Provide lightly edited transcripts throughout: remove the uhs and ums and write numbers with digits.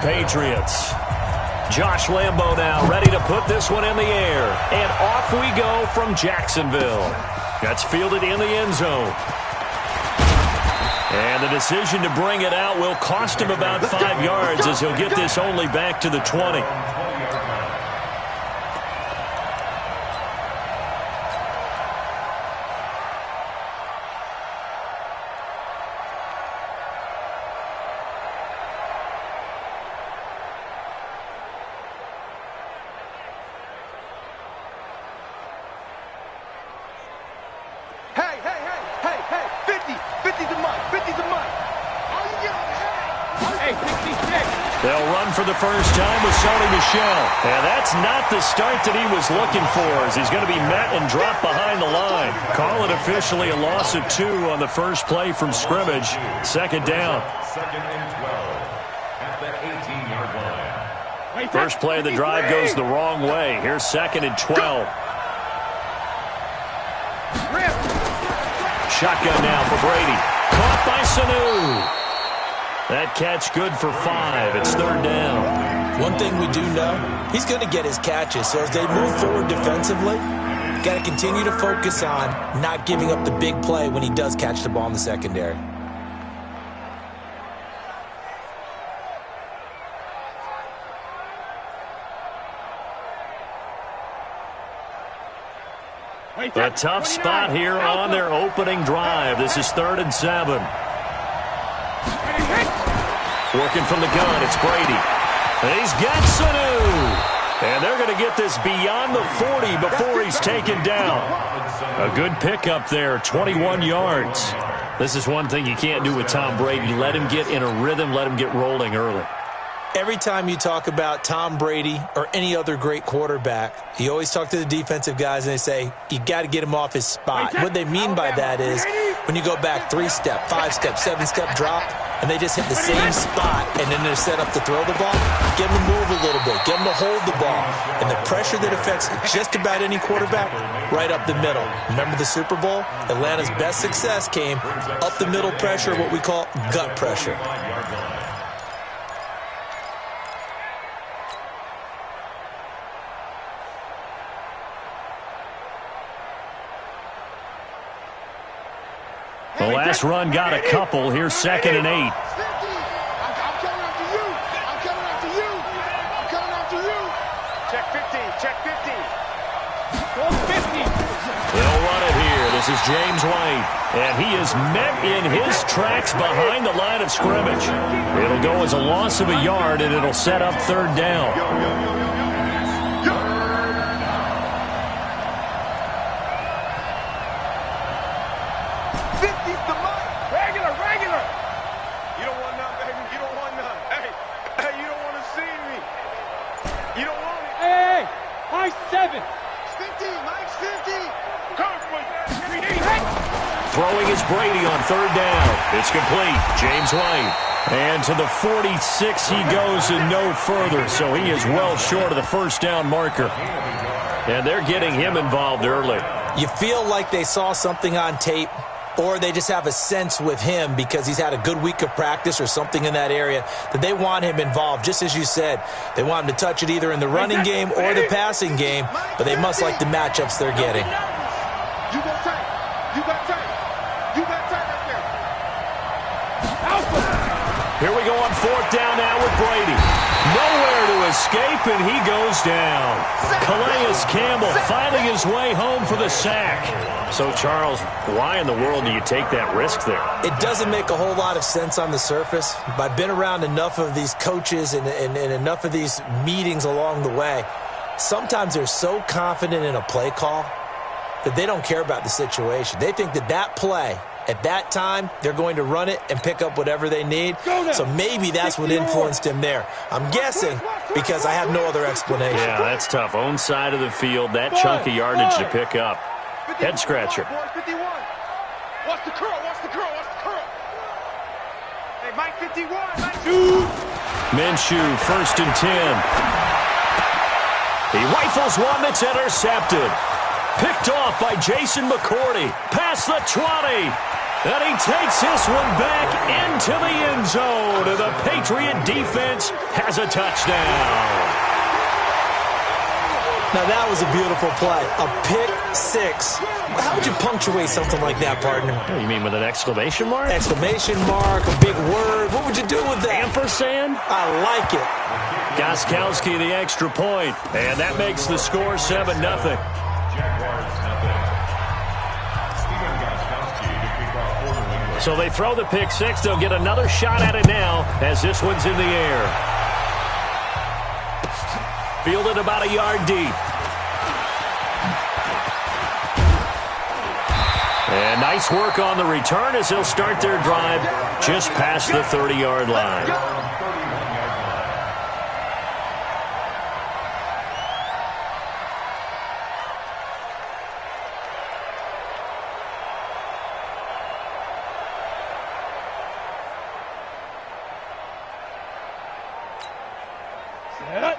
Patriots. Josh Lambo now ready to put this one in the air. And off we go from Jacksonville. That's fielded in the end zone. And the decision to bring it out will cost him about 5 yards as he'll get this only back to the 20. They'll run for the first time with Sony Michel. And that's not the start that he was looking for, as he's going to be met and dropped behind the line. Call it officially a loss of 2 on the first play from scrimmage. Second down. Second and 12 at the 18-yard line. First play of the drive goes the wrong way. Here's second and 12. Shotgun now for Brady. Caught by Sanu. That catch good for 5. It's third down. One thing we do know, he's going to get his catches. So as they move forward defensively, got to continue to focus on not giving up the big play when he does catch the ball in the secondary. A tough spot here on their opening drive. This is 3rd and 7. Working from the gun, it's Brady. And he's got Sanu. And they're going to get this beyond the 40 before he's taken down. A good pickup there, 21 yards. This is one thing you can't do with Tom Brady. Let him get in a rhythm, let him get rolling early. Every time you talk about Tom Brady or any other great quarterback, you always talk to the defensive guys and they say, you got to get him off his spot. What they mean by that is when you go back 3-step, 5-step, 7-step drop, and they just hit the same spot, and then they're set up to throw the ball, get them to move a little bit, get them to hold the ball. And the pressure that affects just about any quarterback, right up the middle. Remember the Super Bowl? Atlanta's best success came up the middle pressure, what we call gut pressure. The last run got a couple. Here's 2nd and 8. I'm coming after you. I'm coming after you. I'm coming after you. Check 15. Check 15. Go 50. They'll run it here. This is James White. And he is met in his tracks behind the line of scrimmage. It'll go as a loss of a yard, and it'll set up 3rd down. Throwing is Brady on 3rd down. It's complete. James White. And to the 46 he goes and no further. So he is well short of the first down marker. And they're getting him involved early. You feel like they saw something on tape, or they just have a sense with him because he's had a good week of practice or something in that area that they want him involved. Just as you said, they want him to touch it either in the running game or the passing game, but they must like the matchups they're getting. You got tight. You got tight. You got tight right there. Here we go on 4th down now with Brady. Nowhere to escape, and he goes down. Calais Campbell finding his way home for the sack. So, Charles, why in the world do you take that risk there? It doesn't make a whole lot of sense on the surface. But I've been around enough of these coaches and enough of these meetings along the way. Sometimes they're so confident in a play call that they don't care about the situation. They think that that play, at that time, they're going to run it and pick up whatever they need. So maybe that's what influenced him there. I'm guessing because I have no other explanation. Yeah, that's tough. Own side of the field, that chunk of yardage to pick up. Head scratcher. 51. Watch the curl. Watch the curl. Watch the curl. Hey, Mike 51. Mike 2. Minshew, 1st and 10. He rifles one that's intercepted. Picked off by Jason McCourty. Past the 20. And he takes this one back into the end zone. And the Patriot defense has a touchdown. Now, that was a beautiful play. A pick six. How would you punctuate something like that, partner? You mean with an exclamation mark? Exclamation mark, a big word. What would you do with that? Ampersand? I like it. Gostkowski the extra point. And that makes the score 7-0. So they throw the pick six. They'll get another shot at it now as this one's in the air. Fielded about a yard deep. And nice work on the return as they'll start their drive just past the 30-yard line.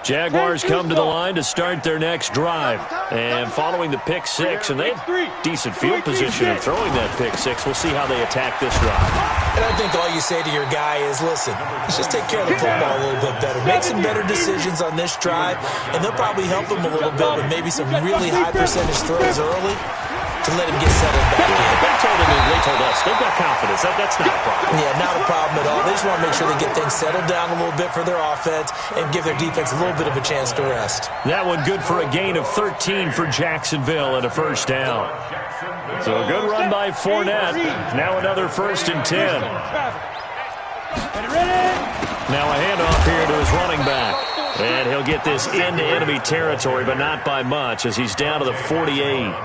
Jaguars come to the line to start their next drive. And following the pick six, and they have decent field position in throwing that pick six. We'll see how they attack this drive. And I think all you say to your guy is, listen, let's just take care of the football a little bit better. Make some better decisions on this drive, and they'll probably help him a little bit with maybe some really high percentage throws early to let him get settled back in. They told us they've got confidence. That's not a problem. Yeah, not a problem at all. They just want to make sure they get things settled down a little bit for their offense and give their defense a little bit of a chance to rest. That one good for a gain of 13 for Jacksonville and a first down. So a good run by Fournette. Now another 1st and 10. Now a handoff here to his running back. And he'll get this into enemy territory, but not by much as he's down to the 48.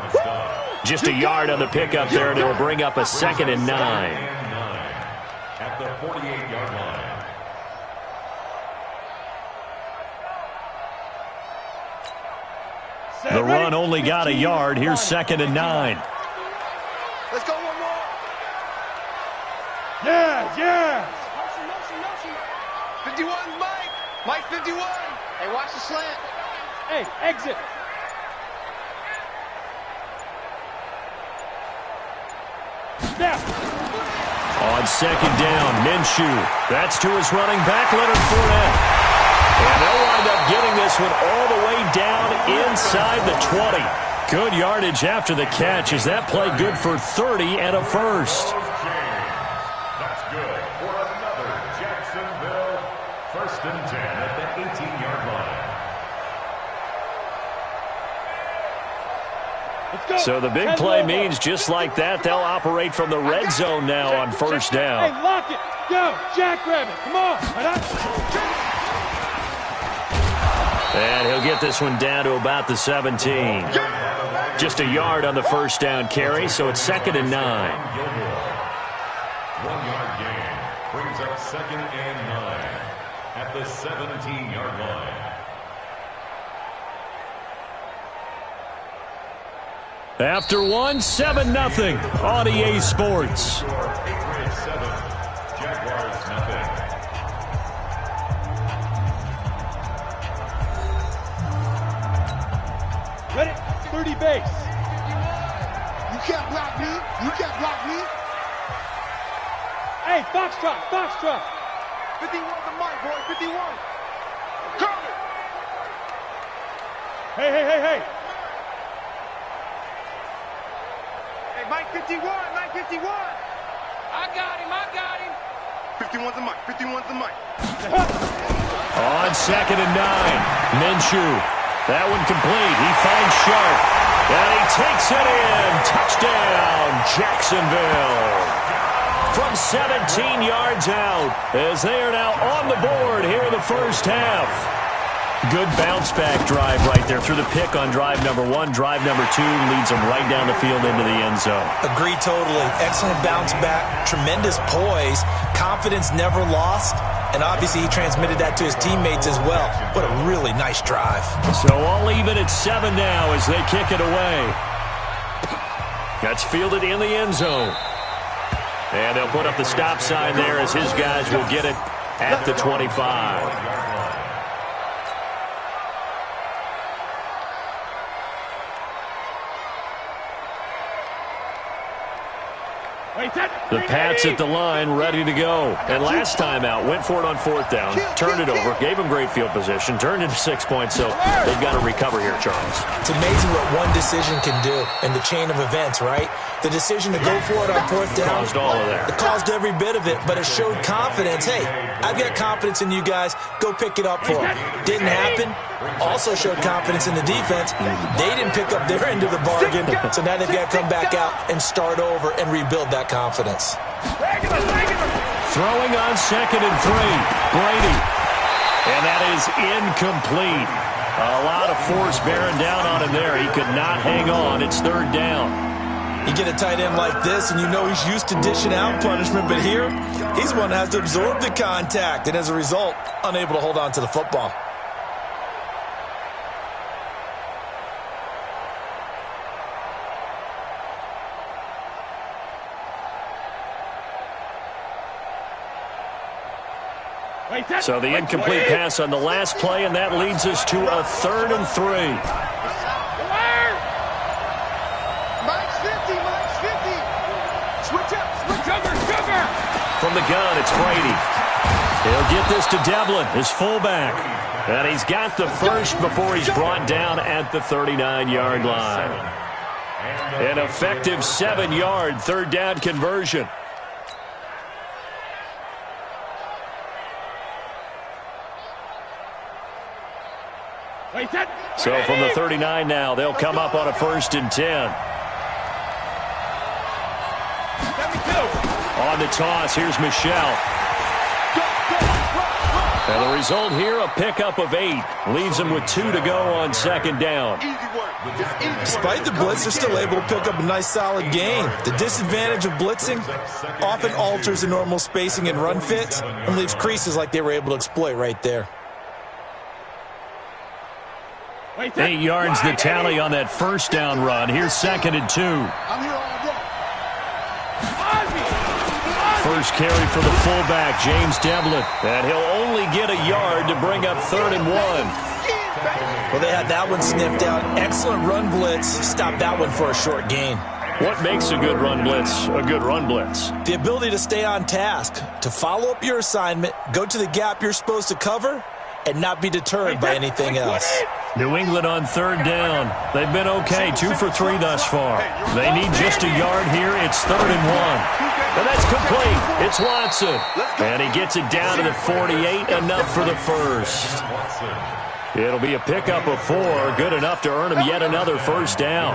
Just a yard on the pickup there, and it will bring up a 2nd and 9. At the 48-yard line. The run only got a yard. Here's 2nd and 9. Let's go one more. Yeah. Motion. 51, Mike. Mike 51. Hey, watch the slant. Hey, exit. Snap. On 2nd down, Minshew. That's to his running back, Leonard Fournette. And they'll wind up getting this one all the way down inside the 20. Good yardage after the catch. Is that play good for 30 and a first? That's good for another Jacksonville 1st and 10 at the 18-yard line. So the big play means just like that, they'll operate from the red zone now on 1st down. Hey, lock it. Go. Jackrabbit. Come on. And he'll get this one down to about the 17. Just a yard on the 1st down carry, so it's 2nd and 9. 1-yard gain brings up 2nd and 9 at the 17-yard line. After one, 7-0 on EA Sports. Patriots 7, Jaguars nothing. Ready? 30 base. You can't block me. Hey, Foxtrot. 51's the mic, boy. 51. Come it. Hey. Hey, Mike 51. I got him. 51's the mic. On 2nd and 9, Minshew. That one complete. He finds Sharp. And he takes it in. Touchdown, Jacksonville. From 17 yards out as they are now on the board here in the first half. Good bounce-back drive right there through the pick on drive number 1. Drive number 2 leads them right down the field into the end zone. Agreed totally. Excellent bounce back. Tremendous poise. Confidence never lost. And obviously he transmitted that to his teammates as well. What a really nice drive. So all even at 7 now as they kick it away. That's fielded in the end zone. And they'll put up the stop sign there as his guys will get it at the 25. The Pats at the line, ready to go. And last time out, went for it on 4th down, turned it over, gave them great field position, turned into 6 points, so they've got to recover here, Charles. It's amazing what one decision can do in the chain of events, right? The decision to go for it on 4th down. Caused all of that. It caused every bit of it, but it showed confidence. Hey, I've got confidence in you guys. Go pick it up for them. Didn't happen. Also showed confidence in the defense. They didn't pick up their end of the bargain, so now they've got to come back out and start over and rebuild that confidence. Throwing on 2nd and 3, Brady. And that is incomplete. A lot of force bearing down on him there. He could not hang on. It's 3rd down. You get a tight end like this, and you know he's used to dishing out punishment, but here, he's the one that has to absorb the contact, and as a result, unable to hold on to the football. So the incomplete pass on the last play, and that leads us to a 3rd and 3. Mike's 50, Mike's 50. Switch up, sugar. From the gun, it's Brady. He'll get this to Devlin, his fullback. And he's got the first before he's brought down at the 39-yard line. An effective 7-yard 3rd down conversion. So from the 39 now, they'll come up on a 1st and 10. On the toss, here's Michelle. And the result here, a pickup of 8. Leaves them with 2 to go on 2nd down. Despite the blitz, they're still able to pick up a nice, solid gain. The disadvantage of blitzing often alters the normal spacing and run fits and leaves creases like they were able to exploit right there. 8 yards the tally on that 1st down run. Here's 2nd and 2. I'm here all day. First carry for the fullback, James Devlin. And he'll only get a yard to bring up 3rd and 1. Well, they had that one sniffed out. Excellent run blitz. Stopped that one for a short gain. What makes a good run blitz a good run blitz? The ability to stay on task, to follow up your assignment, go to the gap you're supposed to cover, and not be deterred by anything else. New England on 3rd down. They've been okay, 2 for 3 thus far. They need just a yard here. It's 3rd and 1. And that's complete. It's Watson. And he gets it down to the 48, enough for the first. It'll be a pickup of 4, good enough to earn him yet another 1st down.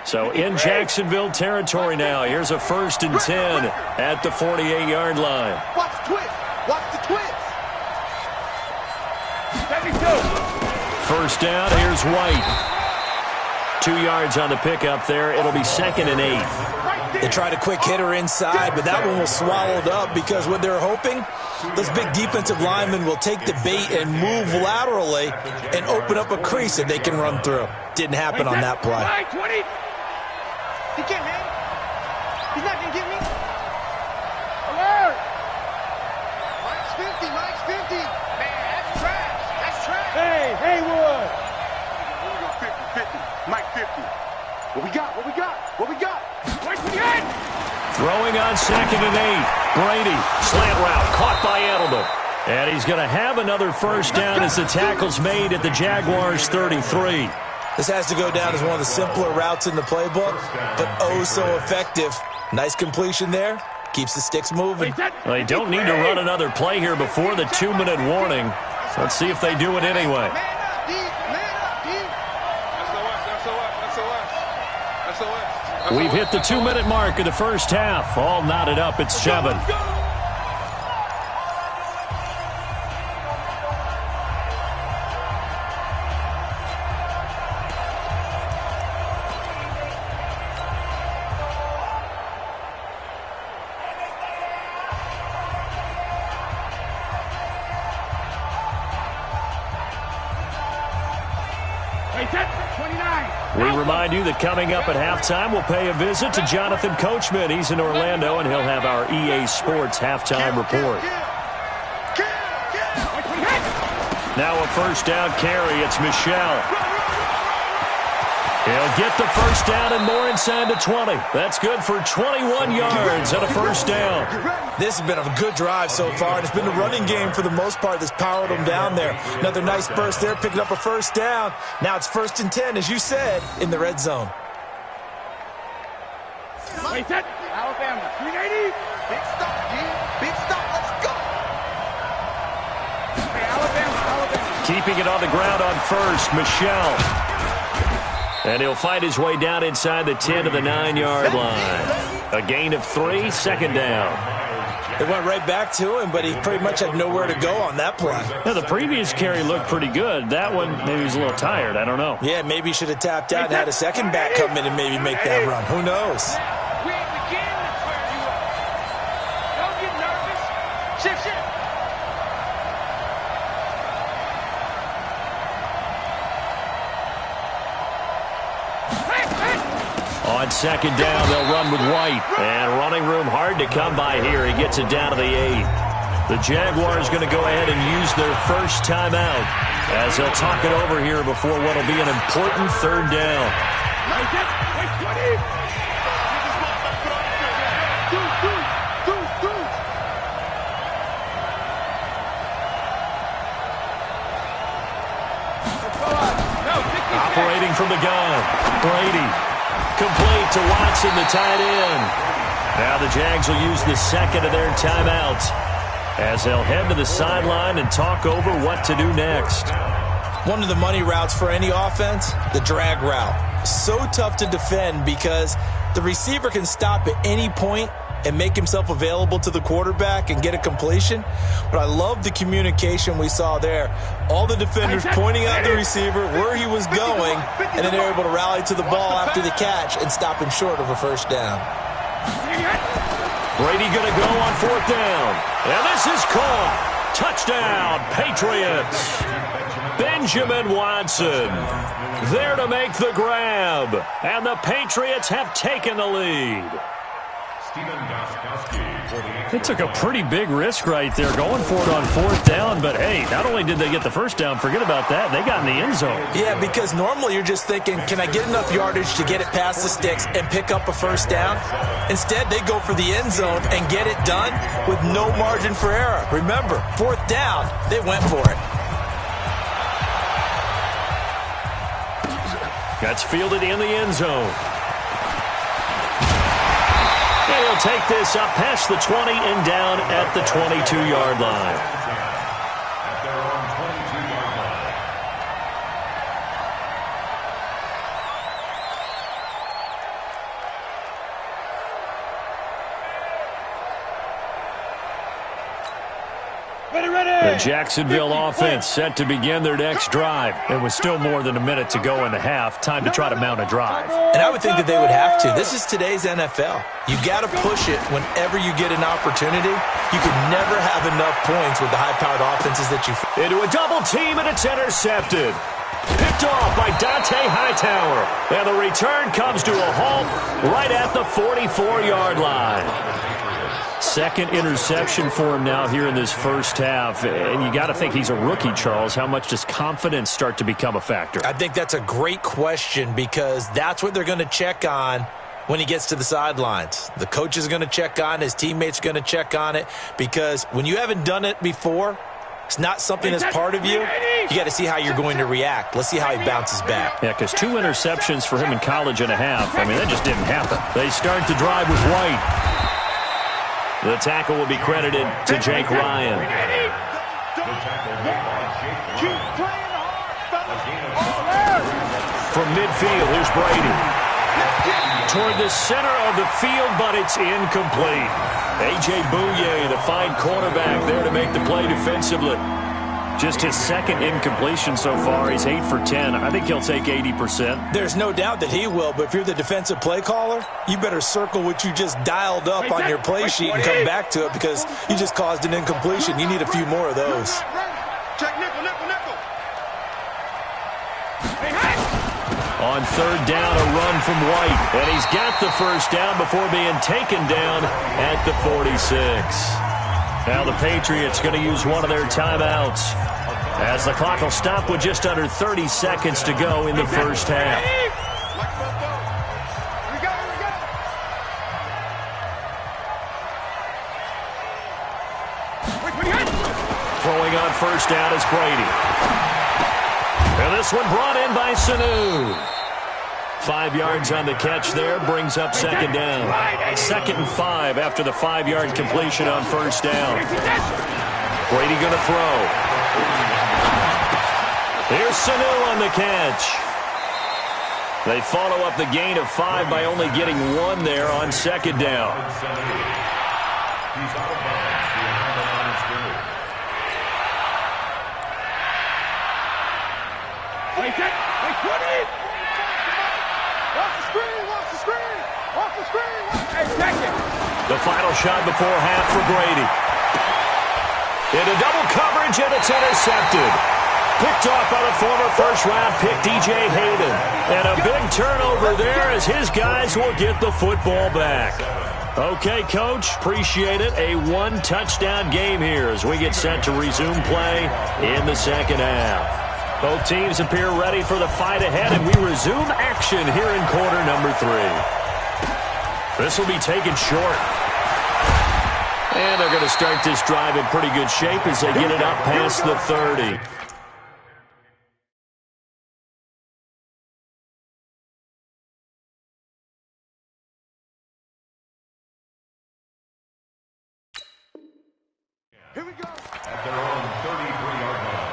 So in Jacksonville territory now. Here's a 1st and 10 at the 48-yard line. Watch the twist. Watch the twist. 1st down, here's White. 2 yards on the pickup there. It'll be 2nd and 8. They tried a quick hitter inside, but that one was swallowed up because what they're hoping, those big defensive linemen will take the bait and move laterally and open up a crease that they can run through. Didn't happen on that play. He can't hang. He's not going to get me. Alert! Mike's 50, Mike's 50. Man, that's trash. That's trash. Hey, Haywood! Here we go, 50, 50. Mike 50. What we got? What we got? What we got? Throwing on 2nd and 8. Brady, slant route, caught by Edelman. And he's going to have another 1st down as the tackle's made at the Jaguars' 33. This has to go down as one of the simpler routes in the playbook, but oh so effective. Nice completion there. Keeps the sticks moving. Well, they don't need to run another play here before the 2-minute warning. Let's see if they do it anyway. Man up, D. Man up, D. SOS. We've hit the 2-minute mark of the first half. All knotted up at 7. We remind you that coming up at halftime, we'll pay a visit to Jonathan Coachman. He's in Orlando, and he'll have our EA Sports halftime report. Now a first down carry. It's Michel. He'll get the first down and more inside the 20. That's good for 21 yards and a first down. This has been a good drive so far, and it's been the running game for the most part that's powered them down there. Another nice burst there, picking up a first down. Now it's 1st and 10, as you said, in the red zone. Wait, set. Alabama. 380. Big stop, dude. Big stop. Let's go. Hey, Alabama. Keeping it on the ground on first, Michel. And he'll find his way down inside the 10 to the 9-yard line. A gain of 3, 2nd down. They went right back to him, but he pretty much had nowhere to go on that play. Now, the previous carry looked pretty good. That one, maybe he was a little tired. I don't know. Yeah, maybe he should have tapped out and had a second back come in and maybe make that run. Who knows? We begin to square you up. Don't get nervous. Shift. On 2nd down, they'll run with White. And running room hard to come by here. He gets it down to the 8. The Jaguars going to go ahead and use their first timeout as they'll talk it over here before what will be an important 3rd down. Operating from the gun, Brady. Complete to Watson, the tight end. Now the Jags will use the 2nd of their timeouts as they'll head to the sideline and talk over what to do next. One of the money routes for any offense, the drag route. So tough to defend because the receiver can stop at any point and make himself available to the quarterback and get a completion. But I love the communication we saw there. All the defenders pointing out the receiver, where he was going, and then they're able to rally to the ball after the catch and stop him short of a first down. Brady going to go on 4th down. And this is caught. Touchdown, Patriots. Benjamin Watson there to make the grab. And the Patriots have taken the lead. They took a pretty big risk right there going for it on 4th down, but hey, not only did they get the first down, forget about that, they got in the end zone. Yeah, because normally you're just thinking, can I get enough yardage to get it past the sticks and pick up a first down? Instead, they go for the end zone and get it done with no margin for error. Remember, 4th down, they went for it. That's fielded in the end zone. He'll take this up past the 20 and down at the 22-yard line. At their own 22-yard line. The Jacksonville offense set to begin their next drive. It was still more than a minute to go in the half. Time to try to mount a drive. And I would think that they would have to. This is today's NFL. You got to push it whenever you get an opportunity. You can never have enough points with the high-powered offenses that you... Into a double team, and it's intercepted. Picked off by Dante Hightower. And the return comes to a halt right at the 44-yard line. 2nd interception for him now here in this first half. And you got to think he's a rookie, Charles. How much does confidence start to become a factor? I think that's a great question because that's what they're going to check on when he gets to the sidelines. The coach is going to check on, his teammates are going to check on it because when you haven't done it before, it's not something that's part of you. You got to see how you're going to react. Let's see how he bounces back. Yeah, because 2 interceptions for him in college and a half. I mean, that just didn't happen. They start to drive with White. The tackle will be credited to Jake Ryan. From midfield, here's Brady. Toward the center of the field, but it's incomplete. A.J. Bouye, the fine cornerback, there to make the play defensively. Just his 2nd incompletion so far. He's 8 for 10. I think he'll take 80%. There's no doubt that he will, but if you're the defensive play caller, you better circle what you just dialed up on your play sheet and come back to it because you just caused an incompletion. You need a few more of those. Check nickel. On 3rd down, a run from White. And he's got the first down before being taken down at the 46. Now the Patriots going to use one of their timeouts As the clock will stop with just under 30 seconds to go in the first half. Throwing on first down is Brady. And this one brought in by Sanu. 5 yards on the catch there, brings up second down. 2nd and 5 after the 5-yard completion on first down. Brady going to throw. Here's Sanu on the catch. They follow up the gain of 5 by only getting 1 there on second down. He's out of bounds. The line is good. Wait, put it! Watch the screen! Watch the screen! Watch the screen! Hey, check it! The final shot before half for Brady. Into double coverage, and it's intercepted. Picked off by the former first-round pick, DJ Hayden. And a big turnover there as his guys will get the football back. Okay, Coach, appreciate it. A 1-touchdown game here as we get set to resume play in the second half. Both teams appear ready for the fight ahead, and we resume action here in quarter number 3. This will be taken short. And they're going to start this drive in pretty good shape as they get it up past the 30. Here we go. At their own 33-yard line.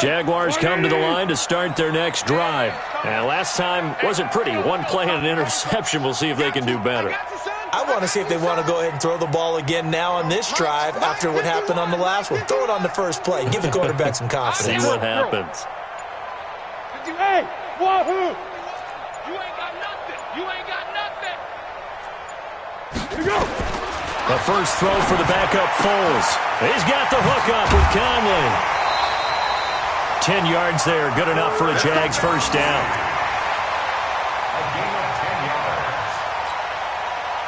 Jaguars come to the line to start their next drive. And last time wasn't pretty. 1 play and an interception. We'll see if they can do better. I want to see if they want to go ahead and throw the ball again now on this drive after what happened on the last one. Throw it on the first play. Give the quarterback some confidence. See what happens. Hey, wahoo! You ain't got nothing! You ain't got nothing! Here we go! The first throw for the backup Foles. He's got the hook up with Conley. 10 yards there, good enough for a Jags first down. A gain of 10 yards.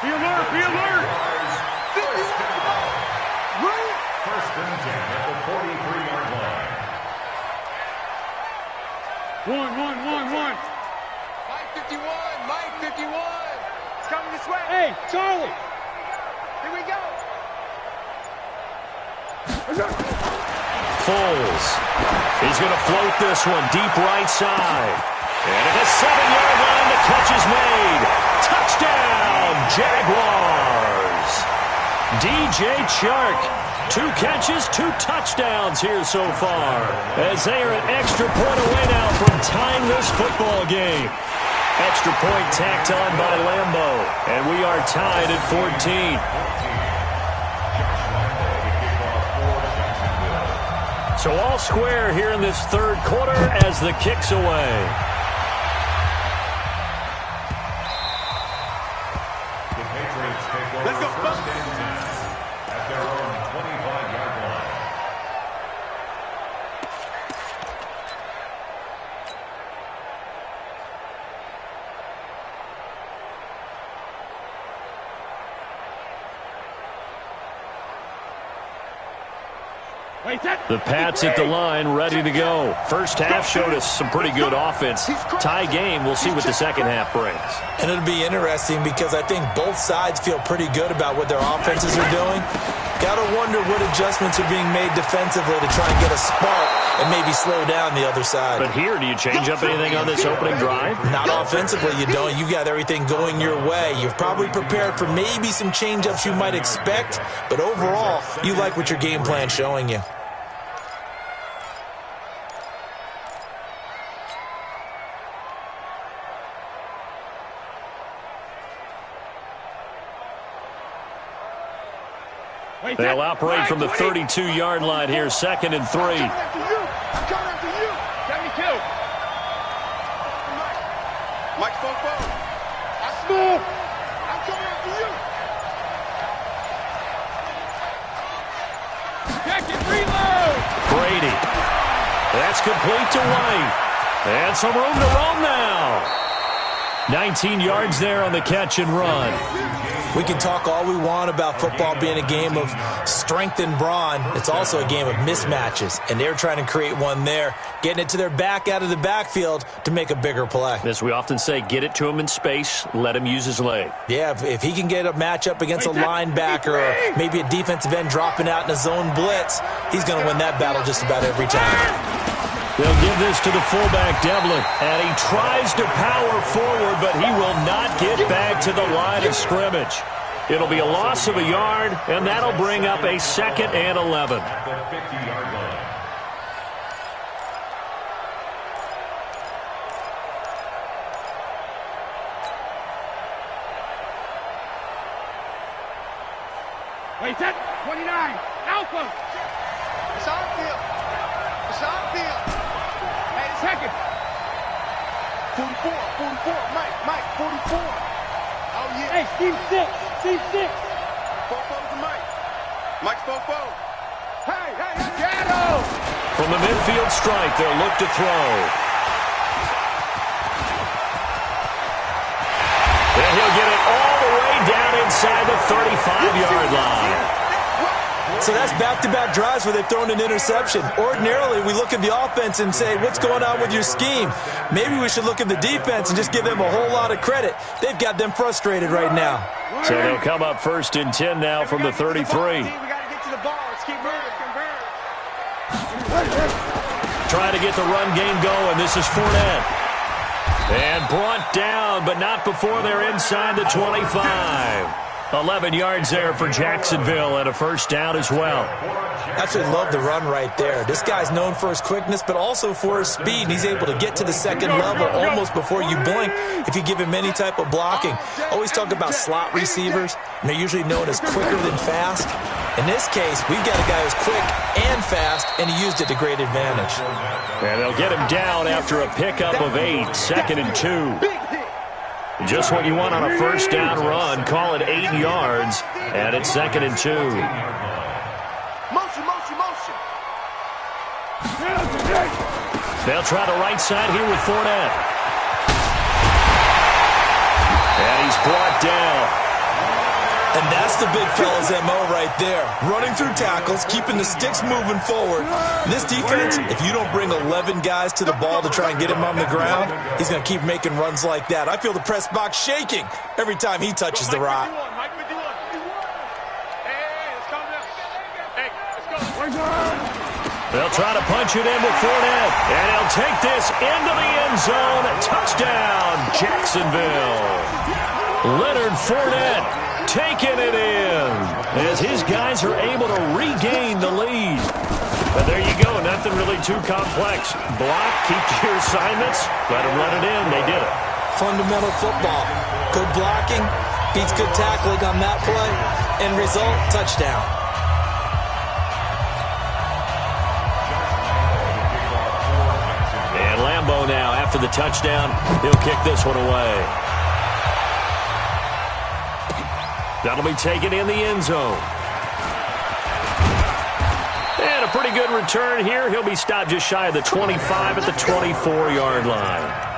Be alert! Be alert! First down. First and 10 at the 43-yard line. One. Mike 51! Mike 51! It's coming this way! Hey, Charlie! Here we go! Foles. He's going to float this one deep right side. And at the 7-yard line, the catch is made. Touchdown, Jaguars. DJ Chark. 2 catches, 2 touchdowns here so far. As they are an extra point away now from tying this football game. Extra point tacked on by Lambo. And we are tied at 14. So all square here in this third quarter as the kick's away. The Patriots take over first and 10 at their own 25-yard line. The Pats at the line, ready to go. First half showed us some pretty good offense. Tie game, we'll see what the second half brings. And it'll be interesting because I think both sides feel pretty good about what their offenses are doing. Got to wonder what adjustments are being made defensively to try and get a spark and maybe slow down the other side. But here, do you change up anything on this opening drive? Not offensively, you don't. You got everything going your way. You've probably prepared for maybe some change-ups you might expect, but overall, you like what your game plan's showing you. They'll operate from the 32-yard line here, 2nd and 3. I'm coming after you! Got me killed! Mike Fofo! I'm coming after you! Check it, reload! That's complete to White. And some room to roam now. 19 yards there on the catch and run. We can talk all we want about football being a game of strength and brawn. It's also a game of mismatches, and they're trying to create one there, getting it to their back out of the backfield to make a bigger play. As we often say, get it to him in space, let him use his leg. Yeah, if he can get a matchup against a linebacker or maybe a defensive end dropping out in a zone blitz, he's going to win that battle just about every time. They'll give this to the fullback, Devlin, and he tries to power forward, but he will not get back to the line of scrimmage. It'll be a loss of a yard, and that'll bring up a 2nd and 11. At the 50-yard line. Wait, that 29. Alpha. It's on field. It's on field. Hey, Second. 44, Mike, 44. Oh, yeah. Hey, Steve 6. Steve 6. Fofo to Mike. Mike's Fofo. Hey, Shadow. From the midfield strike, they'll look to throw. And he'll get it all the way down inside the 35-yard line. So that's back-to-back drives where they've thrown an interception. Ordinarily, we look at the offense and say, what's going on with your scheme? Maybe we should look at the defense and just give them a whole lot of credit. They've got them frustrated right now. So they'll come up 1st and 10 now from the 33. We got to get to the ball. Let's keep moving. Trying to get the run game going. This is Fournette. And brought down, but not before they're inside the 25. 11 yards there for Jacksonville and a 1st down as well. Absolutely love the run right there. This guy's known for his quickness, but also for his speed. He's able to get to the 2nd level almost before you blink if you give him any type of blocking. Always talk about slot receivers, and they're usually known as quicker than fast. In this case, we've got a guy who's quick and fast, and he used it to great advantage. And they'll get him down after a pickup of 8, 2nd and 2. Just what you want on a 1st down run. Call it 8 yards, and it's 2nd and 2. Motion. They'll try the right side here with Fournette. And he's brought down. And that's the big fella's MO right there. Running through tackles, keeping the sticks moving forward. This defense, if you don't bring 11 guys to the ball to try and get him on the ground, he's going to keep making runs like that. I feel the press box shaking every time he touches the rock. Mike 51. Hey, let's calm down. Hey, let's go. They'll try to punch it in with Fournette. And he'll take this into the end zone. Touchdown, Jacksonville. Leonard Fournette taking it in as his guys are able to regain the lead. But there you go, nothing really too complex. Block, keep to your assignments, let them run it in. They did it. Fundamental football. Good blocking, beats good tackling on that play. End result, touchdown. And Lambeau now, after the touchdown, he'll kick this one away. That'll be taken in the end zone. And a pretty good return here. He'll be stopped just shy of the 25 at the 24-yard line.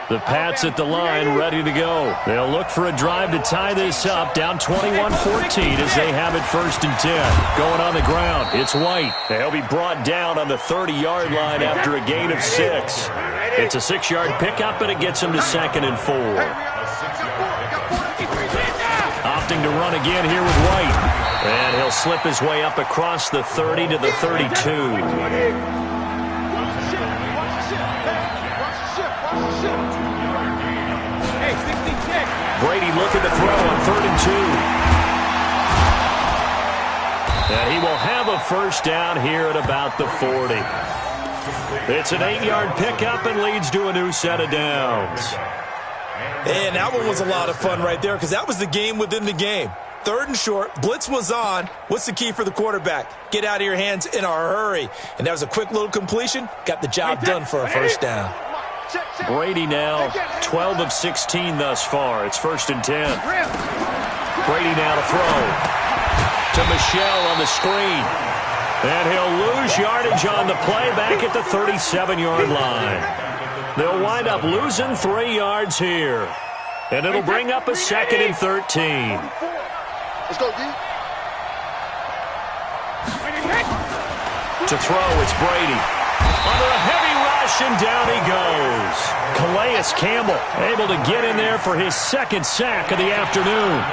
The Pats at the line, ready to go. They'll look for a drive to tie this up, down 21-14 as they have it 1st and 10. Going on the ground, it's White. They'll be brought down on the 30-yard line after a gain of 6. It's a 6-yard pickup, and it gets them to 2nd and 4. Opting to run again here with White. And he'll slip his way up across the 30 to the 32. Brady looking to throw on 3rd and 2. And he will have a 1st down here at about the 40. It's an 8-yard pickup and leads to a new set of downs. And that one was a lot of fun right there because that was the game within the game. 3rd and short, blitz was on. What's the key for the quarterback? Get out of your hands in a hurry. And that was a quick little completion. Got the job done for a 1st down. Brady now 12 of 16 thus far. It's 1st and 10. Brady now to throw. To Michel on the screen. And he'll lose yardage on the play back at the 37-yard line. They'll wind up losing 3 yards here. And it'll bring up a 2nd and 13. Let's go, D. To throw, it's Brady. Under a heavy rush, and down he goes. Calais Campbell able to get in there for his 2nd sack of the afternoon.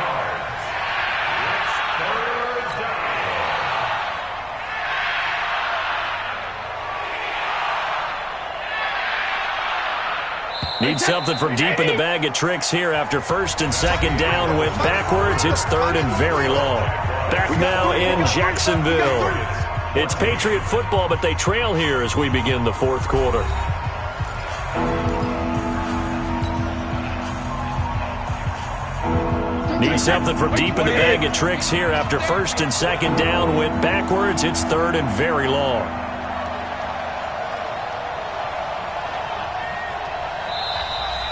Need something from deep in the bag of tricks here after 1st and 2nd down. Went backwards. It's 3rd and very long. Back now in Jacksonville. It's Patriot football, but they trail here as we begin the 4th quarter. Need something from deep in the bag of tricks here after 1st and 2nd down. Went backwards. It's 3rd and very long.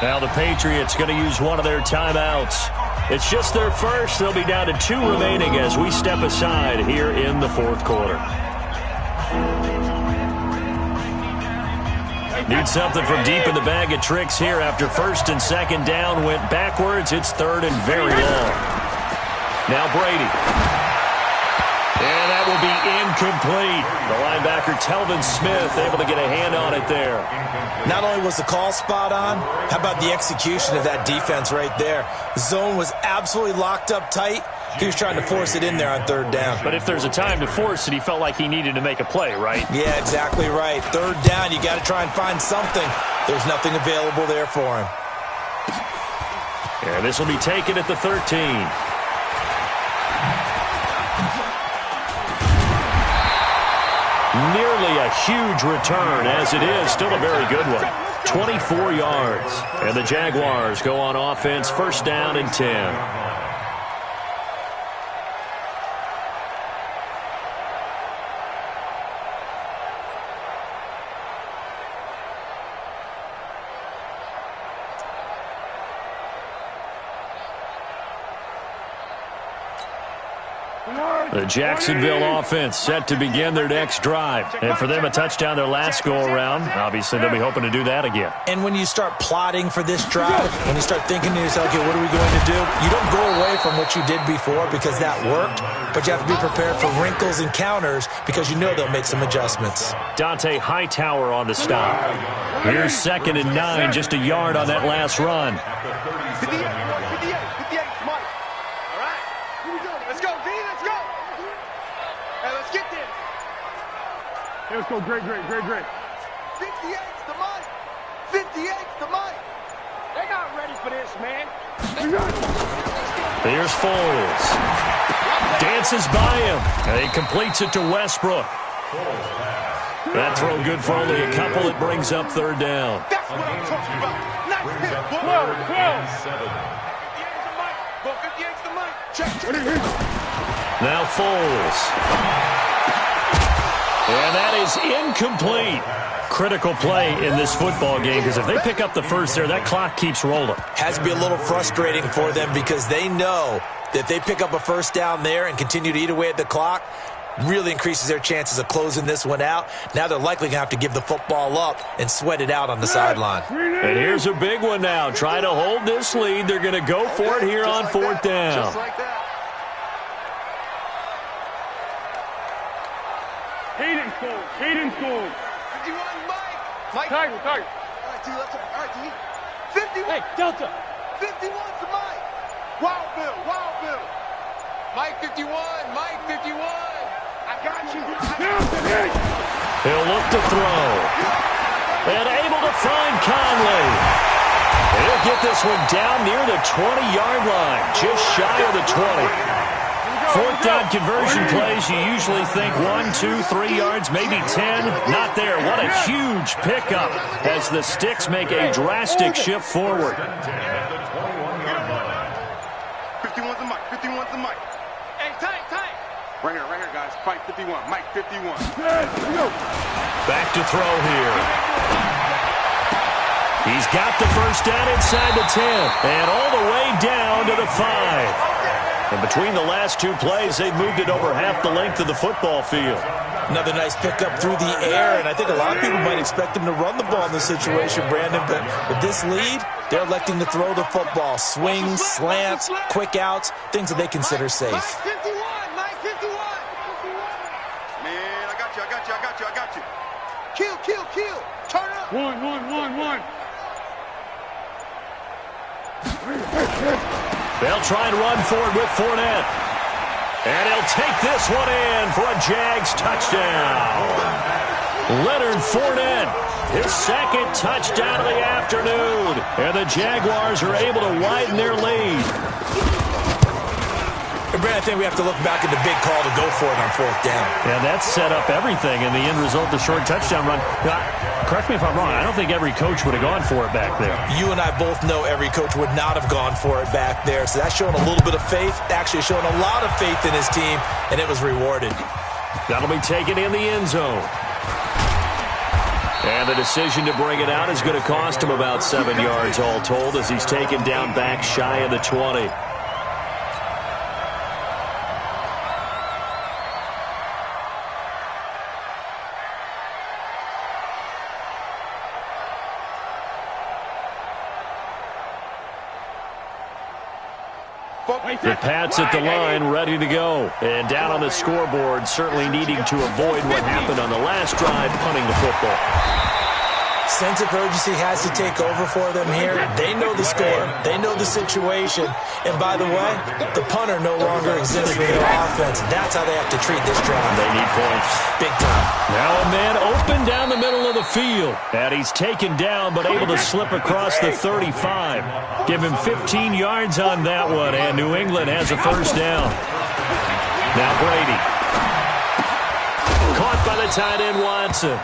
Now the Patriots going to use one of their timeouts. It's just their first. They'll be down to 2 remaining as we step aside here in the 4th quarter. Need something from deep in the bag of tricks here after 1st and 2nd down. Went backwards. It's 3rd and very long. Now Brady. And that will be incomplete. The linebacker, Telvin Smith, able to get a hand on it there. Not only was the call spot on, how about the execution of that defense right there? The zone was absolutely locked up tight. He was trying to force it in there on 3rd down. But if there's a time to force it, he felt like he needed to make a play, right? Yeah, exactly right. 3rd down, you got to try and find something. There's nothing available there for him. And this will be taken at the 13. Nearly a huge return, as it is still a very good one. 24 yards. And the Jaguars go on offense, 1st down and 10. The Jacksonville offense set to begin their next drive. And for them, a touchdown their last go-around. Obviously, they'll be hoping to do that again. And when you start plotting for this drive, when you start thinking to yourself, okay, what are we going to do? You don't go away from what you did before because that worked, but you have to be prepared for wrinkles and counters because you know they'll make some adjustmts. Dante Hightower on the stop. Here's 2nd and 9, just a yard on that last run. 58, Mike. All right, here we go. Let's go, D, let's go. Hey, let's get this. Hey, let's go, great. 58's the Mike. 58's the Mike. They're not ready for this, man. Here's Foles. Dances by him. And he completes it to Westbrook. That throw good for only a couple. It brings up 3rd down. That's what I'm talking about. Nice hit, boy. 58's the Mike. Check. Now Foles. And that is incomplete. Critical play in this football game because if they pick up the first there, that clock keeps rolling. Has to be a little frustrating for them because they know that if they pick up a 1st down there and continue to eat away at the clock, really increases their chances of closing this one out. Now they're likely going to have to give the football up and sweat it out on the sideline. And here's a big one now. Try to hold this lead. They're going to go for it here on 4th down. Just like that. Hayden scored. 51, Mike. Tiger. All right, D, let's go. All right, D. 51. Hey, Delta. 51's the Mike. Wild Bill. Mike 51. I got you. He'll look to throw. And able to find Conley. He'll get this one down near the 20-yard line, just shy of the 20. 4th down conversion plays, you usually think 1, 2, 3 yards, maybe 10. Not there. What a huge pickup as the Sticks make a drastic shift forward. 51's the Mike. Hey, tight. Right here, guys. Fight 51. Mike 51. Back to throw here. He's got the first down inside the 10 and all the way down to the 5. And between the last two plays, they've moved it over half the length of the football field. Another nice pickup through the air, and I think a lot of people might expect him to run the ball in this situation, Brandon, but with this lead, they're electing to throw the football. Swings, slants, quick outs, things that they consider safe. Mike 51, Mike 51. Man, I got you. Kill. Turn up. One. They'll try and run forward with Fournette. And he'll take this one in for a Jags touchdown. Leonard Fournette, his second touchdown of the afternoon. And the Jaguars are able to widen their lead. And Brandon, I think we have to look back at the big call to go for it on fourth down. Yeah, that set up everything in the end result, the short touchdown run. Correct me if I'm wrong, I don't think every coach would have gone for it back there. You and I both know every coach would not have gone for it back there. So that's showing a little bit of faith, actually showing a lot of faith in his team, and it was rewarded. That'll be taken in the end zone. And the decision to bring it out is going to cost him about 7 yards all told as he's taken down back shy of the 20. The Pats at the line, ready to go. And down on the scoreboard, certainly needing to avoid what happened on the last drive, punting the football. Sense of urgency has to take over for them here. They know the score. They know the situation. And by the way, the punter no longer exists for their offense. That's how they have to treat this drive. They need points. Big time. Now a man open down the middle of the field. And he's taken down, but able to slip across the 35. Give him 15 yards on that one, and New England has a first down. Now Brady. Caught by the tight end, Watson.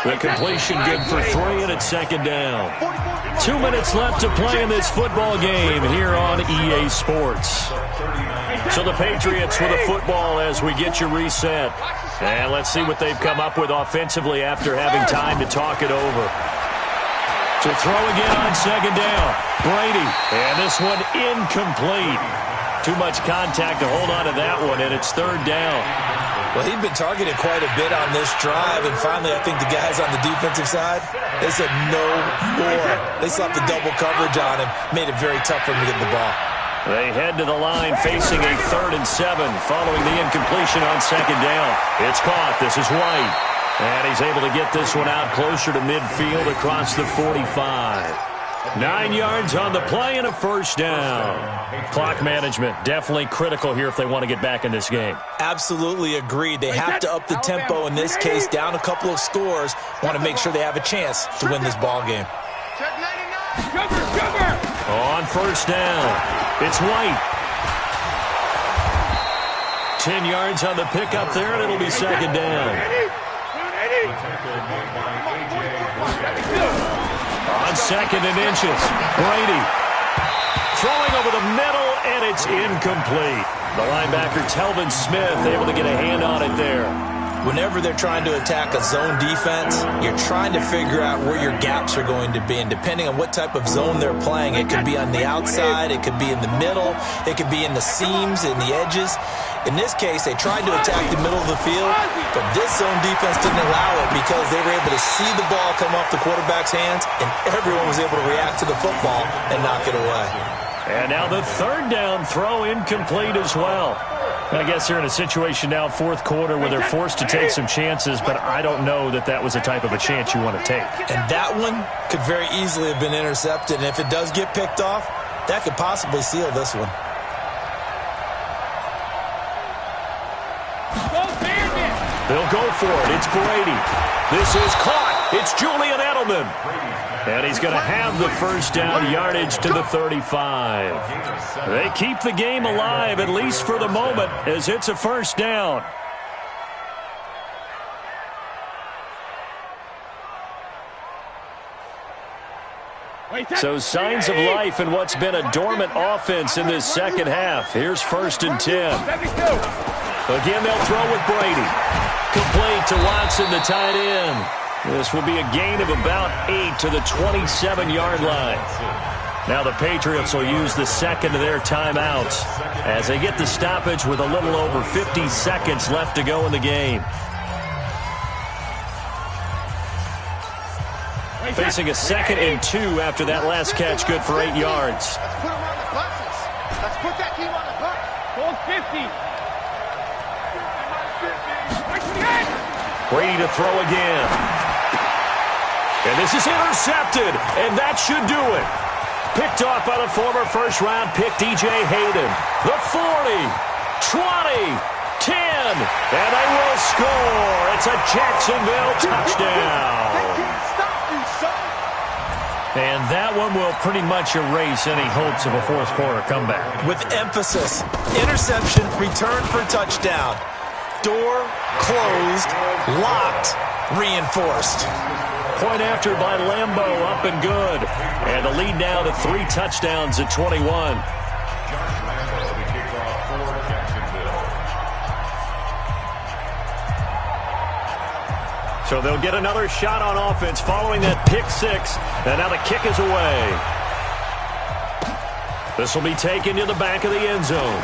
The completion good for 3, and it's second down. 2 minutes left to play in this football game here on EA Sports. So the Patriots with a football as we get you reset. And let's see what they've come up with offensively after having time to talk it over. To throw again on second down. Brady. And this one incomplete. Too much contact to hold on to that one, and it's third down. Well, he'd been targeted quite a bit on this drive, and finally I think the guys on the defensive side, they said no more. They slapped the double coverage on him, made it very tough for him to get the ball. They head to the line facing a 3rd and 7 following the incompletion on second down. It's caught. This is White. And he's able to get this one out closer to midfield across the 45. 9 yards on the play and a first down. Clock management definitely critical here if they want to get back in this game. Absolutely agreed. They have to up the tempo in this case, down a couple of scores. Want to make sure they have a chance to win this ball game. On first down, it's White. 10 yards on the pickup there, and it'll be second down. On 2nd and inches, Brady throwing over the middle, and it's incomplete. The linebacker, Telvin Smith, able to get a hand on it there. Whenever they're trying to attack a zone defense, you're trying to figure out where your gaps are going to be. And depending on what type of zone they're playing, it could be on the outside, it could be in the middle, it could be in the seams, in the edges. In this case, they tried to attack the middle of the field, but this zone defense didn't allow it because they were able to see the ball come off the quarterback's hands, and everyone was able to react to the football and knock it away. And now the third down throw incomplete as well. I guess they're in a situation now, fourth quarter, where they're forced to take some chances, but I don't know that that was the type of a chance you want to take. And that one could very easily have been intercepted, and if it does get picked off, that could possibly seal this one. They'll go for it. It's Brady. This is caught. It's Julian Edelman. And he's going to have the first down, yardage to the 35. They keep the game alive, at least for the moment, as it's a first down. So signs of life in what's been a dormant offense in this second half. Here's 1st and 10. Again, they'll throw with Brady. Complete to Watson, the tight end. This will be a gain of about 8 to the 27-yard line. Now the Patriots will use the second of their timeouts as they get the stoppage with a little over 50 seconds left to go in the game. Facing a 2nd and 2 after that last catch, good for 8 yards. Let's put him on the buses. Let's put that team on the bus. Goal 50. Brady to throw again. And this is intercepted, and that should do it. Picked off by the former first-round pick, DJ Hayden. The 40, 20, 10, and they will score. It's a Jacksonville touchdown. They can't stop you, son. And that one will pretty much erase any hopes of a fourth-quarter comeback. With emphasis, interception, return for touchdown. Door closed, locked, reinforced. Point after by Lambo, up and good. And the lead now to 3 touchdowns at 21. So they'll get another shot on offense following that pick 6. And now the kick is away. This will be taken to the back of the end zone.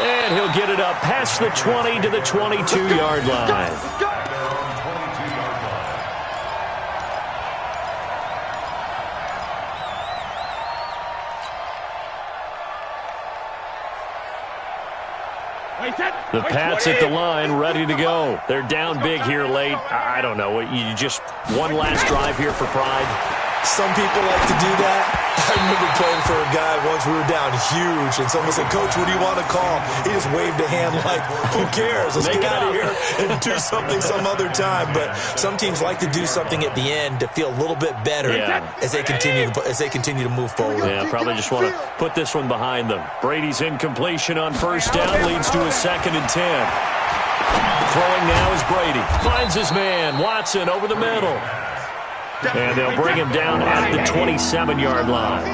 And he'll get it up past the 20 to the 22-yard line. The Pats at the line, ready to go. They're down big here late. I don't know. You just one last drive here for pride. Some people like to do that. I remember playing for a guy once. We were down huge, and someone said, "Coach, what do you want to call?" He just waved a hand like, "Who cares? Let's get out of here and do something some other time." But some teams like to do something at the end to feel a little bit better as they continue to move forward. Yeah, probably just want to put this one behind them. Brady's incompletion on first down leads to a 2nd and 10. Throwing now is Brady. Finds his man, Watson, over the middle. And they'll bring him down at the 27-yard line.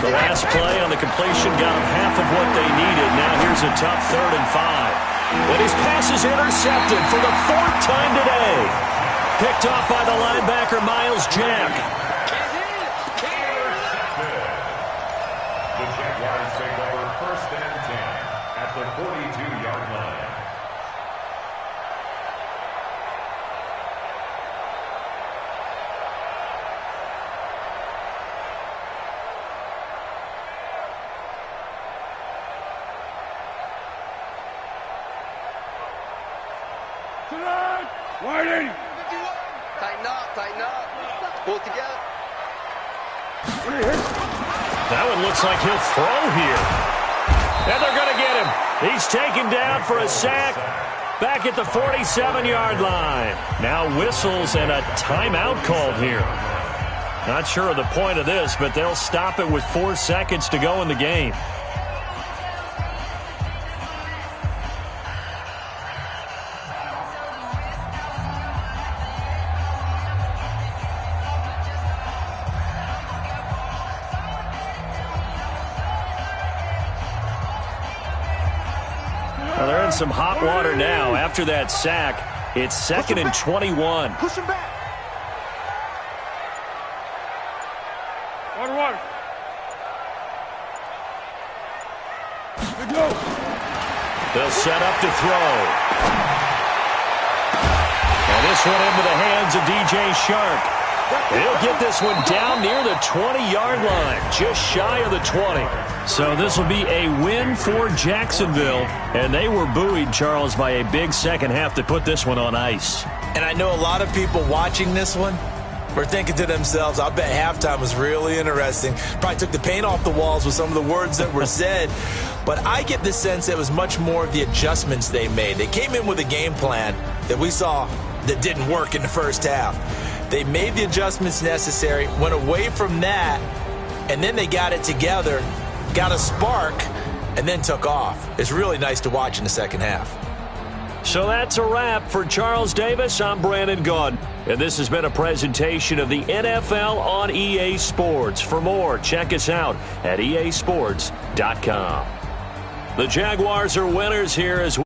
The last play on the completion got them half of what they needed. Now here's a tough 3rd and 5. And his pass is intercepted for the 4th time today. Picked off by the linebacker, Miles Jack. The Jaguars take over 1st and 10 at the 42-yard line. Widen. Tighten up. Pull it together. That one looks like he'll throw here. And they're going to get him. He's taken down for a sack back at the 47-yard line. Now whistles and a timeout called here. Not sure of the point of this, but they'll stop it with 4 seconds to go in the game. Well, they're in some hot water now. After that sack, it's 2nd and 21. Push him back. Water. Good go. They'll set up to throw. And this one into the hands of DJ Shark. He'll get this one down near the 20-yard line, just shy of the 20. So this will be a win for Jacksonville. And they were buoyed, Charles, by a big second half to put this one on ice. And I know a lot of people watching this one were thinking to themselves, I bet halftime was really interesting. Probably took the paint off the walls with some of the words that were said. But I get the sense it was much more of the adjustments they made. They came in with a game plan that we saw that didn't work in the first half. They made the adjustments necessary, went away from that, and then they got it together, got a spark, and then took off. It's really nice to watch in the second half. So that's a wrap for Charles Davis. I'm Brandon Gaudin, and this has been a presentation of the NFL on EA Sports. For more, check us out at easports.com. The Jaguars are winners here as